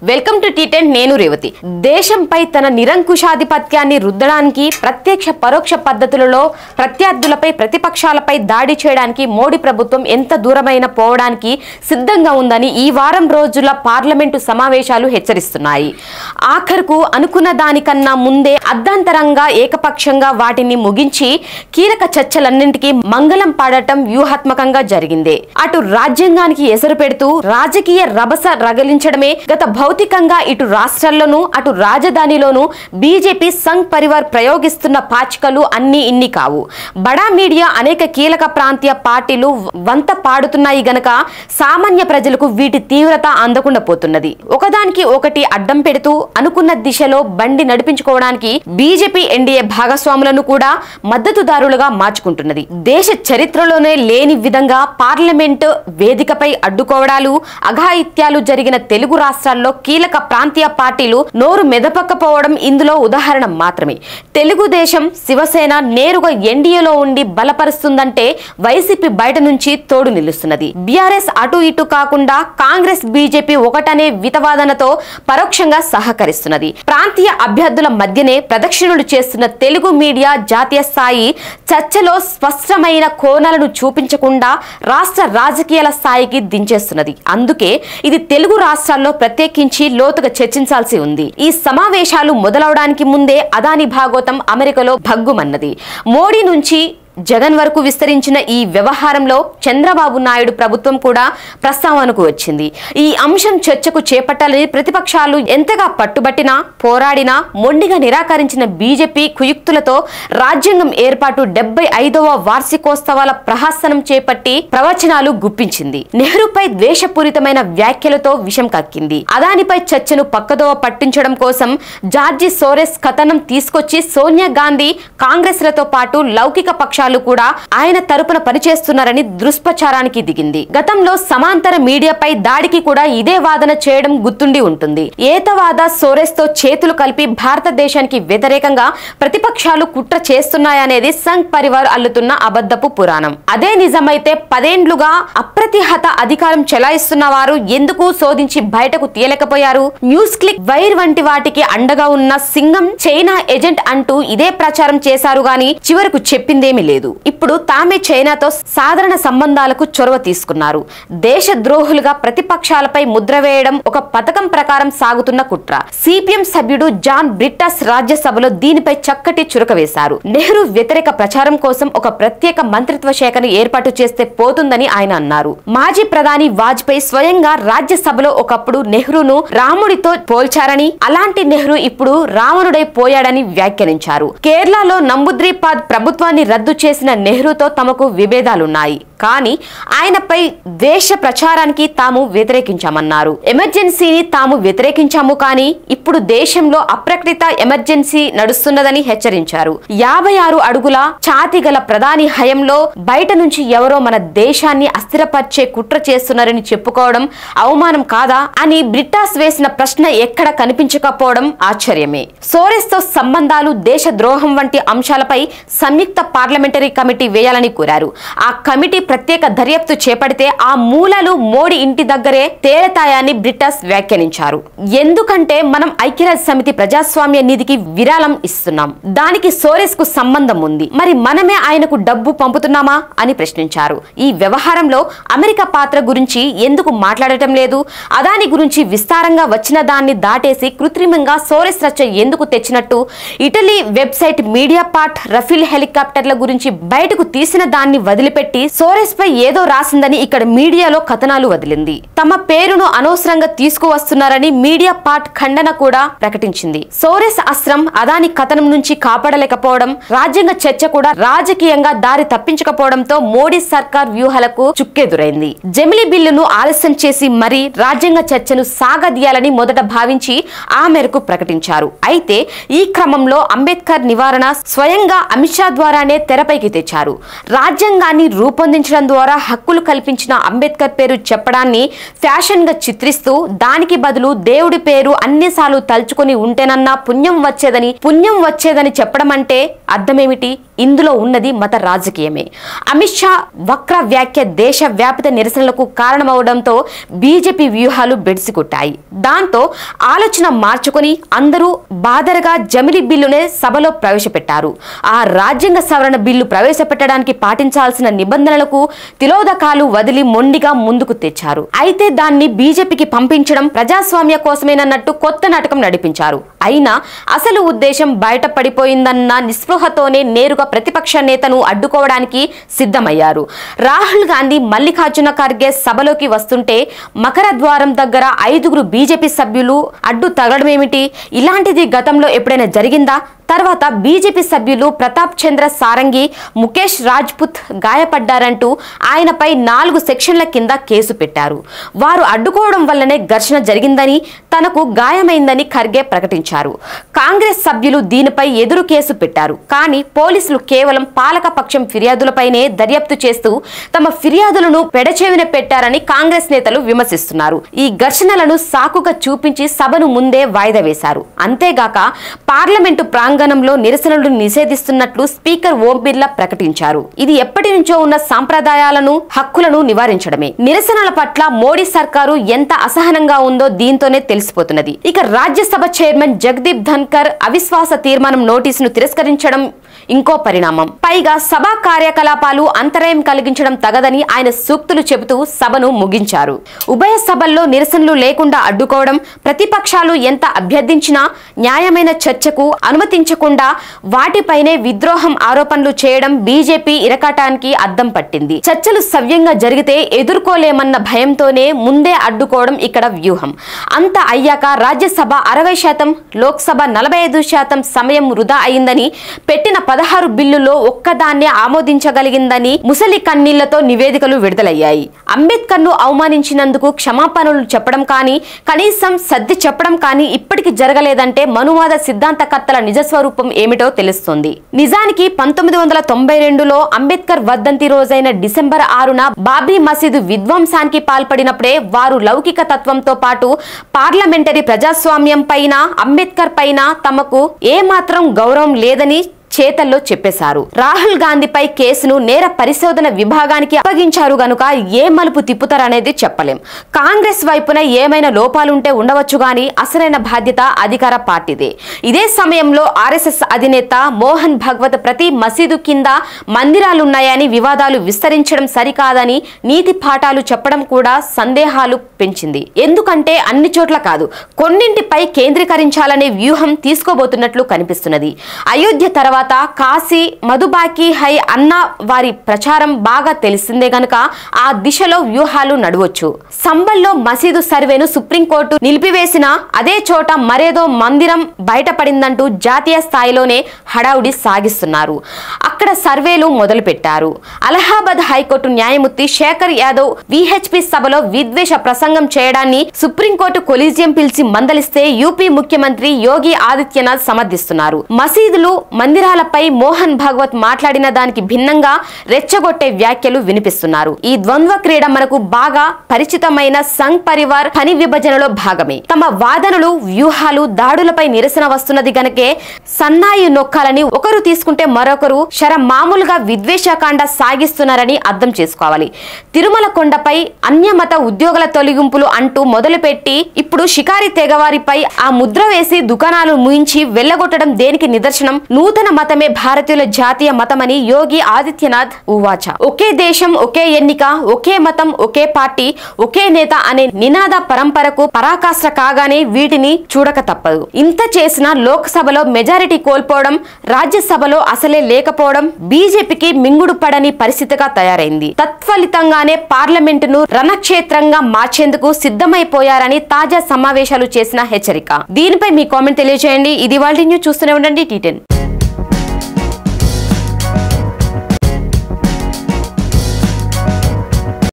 Welcome to టీ10 నేను రేవతి. దేశంపై తన నిరంకుశాధిపత్యాన్ని రుద్దడానికి ప్రత్యక్ష పరోక్ష పద్ధతులలో ప్రత్యర్థులపై ప్రతిపక్షాలపై దాడి చేయడానికి మోడీ ప్రభుత్వం ఎంత దూరమైన పోవడానికి సిద్ధంగా ఉందని ఈ వారం రోజుల పార్లమెంటు సమావేశాలు హెచ్చరిస్తున్నాయి. ఆఖరుకు అనుకున్న దానికన్నా ముందే అర్ధాంతరంగా ఏకపక్షంగా వాటిని ముగించి కీలక చర్చలన్నింటికీ మంగళం పాడటం వ్యూహాత్మకంగా జరిగిందే. అటు రాజ్యాంగానికి ఎసరు పెడుతూ రాజకీయ రభస రగిలించడమే గత భౌతికంగా ఇటు రాష్ట్రాల్లోనూ అటు రాజధానిలోనూ బీజేపీ సంఘ్ పరివార్ ప్రయోగిస్తున్న పాచికలు అన్ని ఇన్ని కావు. బడా మీడియా అనేక కీలక ప్రాంతీయ పార్టీలు వంత పాడుతున్నాయి గనక సామాన్య ప్రజలకు వీటి తీవ్రత అందకుండా పోతున్నది. ఒకదానికి ఒకటి అడ్డం పెడుతూ అనుకున్న దిశలో బండి నడిపించుకోవడానికి బీజేపీ ఎన్డీఏ భాగస్వాములను కూడా మద్దతుదారులుగా మార్చుకుంటున్నది. దేశ చరిత్రలోనే లేని విధంగా పార్లమెంటు వేదికపై అడ్డుకోవడాలు అఘాయిత్యాలు జరిగిన తెలుగు రాష్ట్రాల్లో కీలక ప్రాంతీయ పార్టీలు నోరు మెదపకపోవడం ఇందులో ఉదాహరణ మాత్రమే. తెలుగుదేశం శివసేన నేరుగా ఎన్డీఏలో ఉండి బలపరుస్తుందంటే వైసీపీ బయట నుంచి తోడు నిలుస్తున్నది. బీఆర్ఎస్ అటు ఇటు కాకుండా కాంగ్రెస్ బీజేపీ ఒకటనే వితవాదనతో పరోక్షంగా సహకరిస్తున్నది. ప్రాంతీయ అభ్యర్థుల మధ్యనే ప్రదక్షిణలు చేస్తున్న తెలుగు మీడియా జాతీయ స్థాయి చర్చలో స్పష్టమైన కోణాలను చూపించకుండా రాష్ట్ర రాజకీయాల స్థాయికి దించేస్తున్నది. అందుకే ఇది తెలుగు రాష్ట్రాల్లో ప్రత్యేకించి లోతుగా చర్చించాల్సి ఉంది. ఈ సమావేశాలు మొదలవడానికి ముందే అదాని భాగోతం అమెరికాలో భగ్గుమన్నది. మోడీ నుంచి జగన్ వరకు విస్తరించిన ఈ వ్యవహారంలో చంద్రబాబు నాయుడు ప్రభుత్వం కూడా ప్రస్తావనకు వచ్చింది. ఈ అంశం చర్చకు చేపట్టాలని ప్రతిపక్షాలు ఎంతగా పట్టుబట్టినా పోరాడినా మొండిగా నిరాకరించిన బీజేపీ కుయుక్తులతో రాజ్యాంగం ఏర్పాటు 75వ వార్షికోత్సవాల ప్రహసనం చేపట్టి ప్రవచనాలు గుప్పించింది. నెహ్రూపై ద్వేషపూరితమైన వ్యాఖ్యలతో విషం కక్కింది. అదానిపై చర్చను పక్కదోవ పట్టించడం కోసం జార్జి సోరెస్ కథనం తీసుకొచ్చి సోనియా గాంధీ కాంగ్రెస్లతో పాటు లౌకిక పక్షాలు కూడా ఆయన తరపున పనిచేస్తున్నారని దుష్ప్రచారానికి దిగింది. గతంలో సమాంతర మీడియాపై దాడికి కూడా ఇదే వాదన చేయడం గుర్తుండి ఉంటుంది. ఏతవాద సోరెస్ తో చేతులు కలిపి భారతదేశానికి వ్యతిరేకంగా ప్రతిపక్షాలు కుట్ర చేస్తున్నాయనేది సంఘ్ పరివార్ అల్లుతున్న అబద్ధపు పురాణం. అదే నిజమైతే 10 ఏళ్లుగా అప్రతిహత అధికారం చెలాయిస్తున్న వారు ఎందుకు శోధించి బయటకు తీయలేకపోయారు? న్యూస్ క్లిక్ వైర్ వంటి వాటికి అండగా ఉన్న సింగం చైనా ఏజెంట్ అంటూ ఇదే ప్రచారం చేశారు గాని చివరకు చెప్పిందేమీ లేదు. ఇప్పుడు తామే చైనాతో సాధారణ సంబంధాలకు చొరవ తీసుకున్నారు. దేశ ద్రోహులుగా ప్రతిపక్షాలపై ముద్ర వేయడం ఒక పథకం ప్రకారం సాగుతున్న కుట్ర. సిపిఎం సభ్యుడు జాన్ బ్రిట్టాస్ రాజ్యసభలో దీనిపై చక్కటి చురక వేశారు. నెహ్రూ వ్యతిరేక ప్రచారం కోసం ఒక ప్రత్యేక మంత్రిత్వ శాఖను ఏర్పాటు చేస్తే పోతుందని ఆయన అన్నారు. మాజీ ప్రధాని వాజ్పేయి స్వయంగా రాజ్యసభలో ఒకప్పుడు నెహ్రూను రాముడితో పోల్చారని, అలాంటి నెహ్రూ ఇప్పుడు రావణుడై పోయాడని వ్యాఖ్యానించారు. కేరళలో నంబూద్రిపాద్ ప్రభుత్వాన్ని రద్దు చేసిన నెహ్రూతో తమకు విభేదాలున్నాయి, కానీ ఆయనపై ద్వేష ప్రచారానికి తాము వ్యతిరేకించామన్నారు. ఎమర్జెన్సీని తాము వ్యతిరేకించాము, కానీ ఇప్పుడు దేశంలో అప్రకటిత ఎమర్జెన్సీ నడుస్తున్నదని హెచ్చరించారు. 56 అడుగుల ఛాతీ గల ప్రధాని హయంలో బయట నుంచి ఎవరో మన దేశాన్ని అస్థిరపరిచే కుట్ర చేస్తున్నారని చెప్పుకోవడం అవమానం కాదా అని బ్రిటాస్ వేసిన ప్రశ్న ఎక్కడ కనిపించకపోవడం ఆశ్చర్యమే. సోరెస్ తో సంబంధాలు, దేశ ద్రోహం వంటి అంశాలపై సంయుక్త పార్లమెంటరీ కమిటీ వేయాలని కోరారు. ఆ కమిటీ ప్రత్యేక దర్యాప్తు చేపడితే ఆ మూలాలు మోడీ ఇంటి దగ్గరే తేలతాయని బ్రిటాస్ వ్యాఖ్యానించారు. ఎందుకంటే మనం ఐక్యరాజ్య సమితి ప్రజాస్వామ్య నిధికి విరాళం ఇస్తున్నాం, దానికి సోరెస్ కు సంబంధం ఉంది, మరి మనమే ఆయనకు డబ్బు పంపుతున్నామా అని ప్రశ్నించారు. ఈ వ్యవహారంలో అమెరికా పాత్ర గురించి ఎందుకు మాట్లాడటం లేదు? అదాని గురించి విస్తారంగా వచ్చిన దాన్ని దాటేసి కృత్రిమంగా సోరెస్ రచ్చ ఎందుకు తెచ్చినట్టు? Italy website Mediapart Rafale హెలికాప్టర్ల గురించి బయటకు తీసిన దాన్ని వదిలిపెట్టి సోరెస్ పై ఏదో రాసిందని ఇక్కడ మీడియాలో కథనాలు వదిలింది. తమ పేరును అనవసరంగా తీసుకువస్తున్నారని మీడియా పార్ట్ ఖండన కూడా ప్రకటించింది. సోరెస్ అస్త్రం అదాని కథనం నుంచి కాపాడలేకపోవడం, రాజ్యాంగ చర్చ కూడా రాజకీయంగా దారి తప్పించకపోవడంతో మోడీ సర్కార్ వ్యూహాలకు చుక్కెదురైంది. జమిలీ బిల్లును ఆలస్యం చేసి మరీ రాజ్యాంగ చర్చను సాగదీయాలని మొదట భావించి ఆ మేరకు ప్రకటించారు. అయితే ఈ క్రమంలో అంబేద్కర్ నివారణ స్వయంగా అమిత్ షా ద్వారానే తెరపైకి తెచ్చారు. రాజ్యాంగాన్ని రూపొందించడం సాధించడం ద్వారా హక్కులు కల్పించిన అంబేద్కర్ పేరు చెప్పడాన్ని ఫ్యాషన్ గా చిత్రిస్తూ దానికి బదులు దేవుడి పేరు అన్నిసార్లు తలుచుకుని ఉంటేనన్నా పుణ్యం వచ్చేదని చెప్పడం అంటే అర్థమేమిటి? ఇందులో ఉన్నది మత రాజకీయమే. అమిత్ షా వక్ర వ్యాఖ్య దేశవ్యాప్త నిరసనలకు కారణమవడంతో బీజేపీ వ్యూహాలు బెడిసికొట్టాయి. దాంతో ఆలోచన మార్చుకుని అందరూ బాదరగా జమిలి బిల్లునే సభలో ప్రవేశపెట్టారు. ఆ రాజ్యాంగ సవరణ బిల్లు ప్రవేశపెట్టడానికి పాటించాల్సిన నిబంధనలకు తిలోదకాలు వదిలి మొండిగా ముందుకు తెచ్చారు. అయితే దాన్ని బీజేపీకి పంపించడం ప్రజాస్వామ్య కోసమేనన్నట్టు కొత్త నాటకం నడిపించారు. అయినా అసలు ఉద్దేశం బయటపడిపోయిందన్న నిస్పృహతోనే నేరుగా ప్రతిపక్ష నేతను అడ్డుకోవడానికి సిద్ధమయ్యారు. రాహుల్ గాంధీ, మల్లికార్జున ఖర్గే సభలోకి వస్తుంటే మకర ద్వారం దగ్గర 5గురు బీజేపీ సభ్యులు అడ్డు తగలడమేమిటి? ఇలాంటిది గతంలో ఎప్పుడైనా జరిగిందా? తర్వాత బీజేపీ సభ్యులు ప్రతాప్ చంద్ర సారంగి, ముఖేష్ రాజ్పుత్ గాయపడ్డారంటూ ఆయనపై 4 సెక్షన్ల కింద కేసు పెట్టారు. వారు అడ్డుకోవడం వల్లనే ఘర్షణ జరిగిందని, తనకు గాయమైందని ఖర్గే ప్రకటించారు. కాంగ్రెస్ సభ్యులు దీనిపై ఎదురు కేసు పెట్టారు. కానీ పోలీసులు కేవలం పాలకపక్షం ఫిర్యాదులపైనే దర్యాప్తు చేస్తూ తమ ఫిర్యాదులను పెడచెవిన పెట్టారని కాంగ్రెస్ నేతలు విమర్శిస్తున్నారు. ఈ ఘర్షణలను సాకుగా చూపించి సభను ముందే వాయిదా వేశారు. అంతేగాక పార్లమెంటు ప్రాంగణంలో నిరసనలు నిషేధిస్తున్నట్లు స్పీకర్ ఓం బిర్లా ప్రకటించారు. ఇది ఎప్పటి నుంచో ఉన్న సాంప్రదాయాలను, హక్కులను నివారించడమే. నిరసనల పట్ల మోడీ సర్కారు ఎంత అసహనంగా ఉందో దీంతోనే తెలిసిపోతున్నది. ఇక రాజ్యసభ చైర్మన్ జగదీప్ ధన్కర్ అవిశ్వాస తీర్మానం నోటీసును తిరస్కరించడం ఇంకో పరిణామం. పైగా సభా కార్యకలాపాలు అంతరాయం కలిగించడం తగదని ఆయన సూక్తులు చెబుతూ సభను ముగించారు. ఉభయ సభల్లో నిరసనలు లేకుండా అడ్డుకోవడం, ప్రతిపక్షాలు ఎంత అభ్యర్థించినా న్యాయమైన చర్చకు అనుమతించకుండా వాటిపైనే విద్రోహం ఆరోపణలు చేయడం బీజేపీ ఇరకాటానికి అద్దం పట్టింది. చర్చలు సవ్యంగా జరిగితే ఎదుర్కోలేమన్న భయంతోనే ముందే అడ్డుకోవడం ఇక్కడ వ్యూహం. అంత అయ్యాక రాజ్యసభ 60%, లోక్సభ 45% సమయం వృధా అయిందని, పెట్టిన 16 బిల్లులో ఒక్కదాన్నే ఆమోదించగలిగిందని ముసలి కన్నీళ్లతో నివేదికలు విడుదలయ్యాయి. అంబేద్కర్ ను అవమానించినందుకు క్షమాపణలు చెప్పడం కానీ, కనీసం సర్ది చెప్పడం కానీ ఇప్పటికి జరగలేదంటే మనువాద సిద్ధాంతకర్తల నిజస్వరూపం ఏమిటో తెలుస్తుంది. నిజానికి 1992లో అంబేద్కర్ వర్ధంతి రోజైన డిసెంబర్ 6న బాబ్రీ మసీదు విధ్వంసానికి పాల్పడినప్పుడే వారు లౌకిక తత్వంతో పాటు పార్లమెంటరీ ప్రజాస్వామ్యం పైన, అంబేద్కర్ పైన తమకు ఏమాత్రం గౌరవం లేదని చేతల్లో చెప్పేశారు. రాహుల్ గాంధీపై కేసును నేర పరిశోధన విభాగానికి అప్పగించారు గనుక ఏ మలుపు తిప్పుతారనేది చెప్పలేం. కాంగ్రెస్ వైపున ఏమైనా లోపాలుంటే ఉండవచ్చు గాని అసలైన బాధ్యత అధికార పార్టీదే. ఇదే సమయంలో ఆర్ఎస్ఎస్ అధినేత మోహన్ భగవత్ ప్రతి మసీదు కింద మందిరాలున్నాయని వివాదాలు విస్తరించడం సరికాదని నీతి పాఠాలు చెప్పడం కూడా సందేహాలు పెంచింది. ఎందుకంటే అన్ని చోట్ల కాదు, కొన్నింటిపై కేంద్రీకరించాలనే వ్యూహం తీసుకోబోతున్నట్లు కనిపిస్తున్నది. అయోధ్య తర్వాత కాశీ, మధుబాకి హై అన్న వారి ప్రచారం బాగా తెలిసిందే గనుక ఆ దిశలో వ్యూహాలు నడవచ్చు. సంబల్లో మసీదు సర్వేను సుప్రీంకోర్టు నిలిపివేసిన అదే చోట మరేదో మందిరం బయటపడిందంటూ జాతీయ స్థాయిలోనే హడావుడి సాగిస్తున్నారు. అక్కడ సర్వేలు మొదలు పెట్టారు. అలహాబాద్ హైకోర్టు న్యాయమూర్తి శేఖర్ యాదవ్ విహెచ్పి సభలో విద్వేష ప్రసంగం చేయడాన్ని సుప్రీంకోర్టు కొలీజియం పిలిచి మందలిస్తే యూపీ ముఖ్యమంత్రి యోగి ఆదిత్యనాథ్ సమర్థిస్తున్నారు. మసీదులు, మందిరాలపై మోహన్ భాగవత్ మాట్లాడిన దానికి భిన్నంగా రెచ్చగొట్టే వ్యాఖ్యలు వినిపిస్తున్నారు. ఈ ద్వంద్వ క్రీడ మనకు బాగా పరిచితమైన సంఘ్ పరివార్ పని విభజనలో భాగమే. తమ వాదనలు, వ్యూహాలు, దాడులపై నిరసన వస్తున్నది గనకే సన్నాయి నొక్కాలని ఒకరు తీసుకుంటే మరొకరు మామూలుగా విద్వేషకాండ సాగిస్తున్నారని అర్థం చేసుకోవాలి. తిరుమల కొండపై అన్యమత ఉద్యోగుల తొలగింపులు అంటూ మొదలుపెట్టి ఇప్పుడు షికారి తెగవారిపై ఆ ముద్ర వేసి దుకాణాలు ముయించి వెళ్లగొట్టడం దేనికి నిదర్శనం? నూతన మతమే భారతీయుల జాతీయ మతమని యోగి ఆదిత్యనాథ్ ఉవాచ. ఒకే దేశం, ఒకే ఎన్నిక, ఒకే మతం, ఒకే పార్టీ, ఒకే నేత అనే నినాద పరంపరకు పరాకాష్ట కాగానే వీటిని చూడక తప్పదు. ఇంత చేసినా లోక్సభలో మెజారిటీ కోల్పోవడం, రాజ్యసభలో అసలే లేకపోవడం బీజేపీకి మింగుడు పడని పరిస్థితిగా తయారైంది. తత్ఫలితంగానే పార్లమెంటును రణక్షేత్రంగా మార్చేందుకు సిద్ధమైపోయారని తాజా సమావేశాలు చేసిన హెచ్చరిక. దీనిపై మీ కామెంట్ తెలియజేయండి. ఇది వాళ్ళ న్యూస్. చూస్తూనే ఉండండి T10.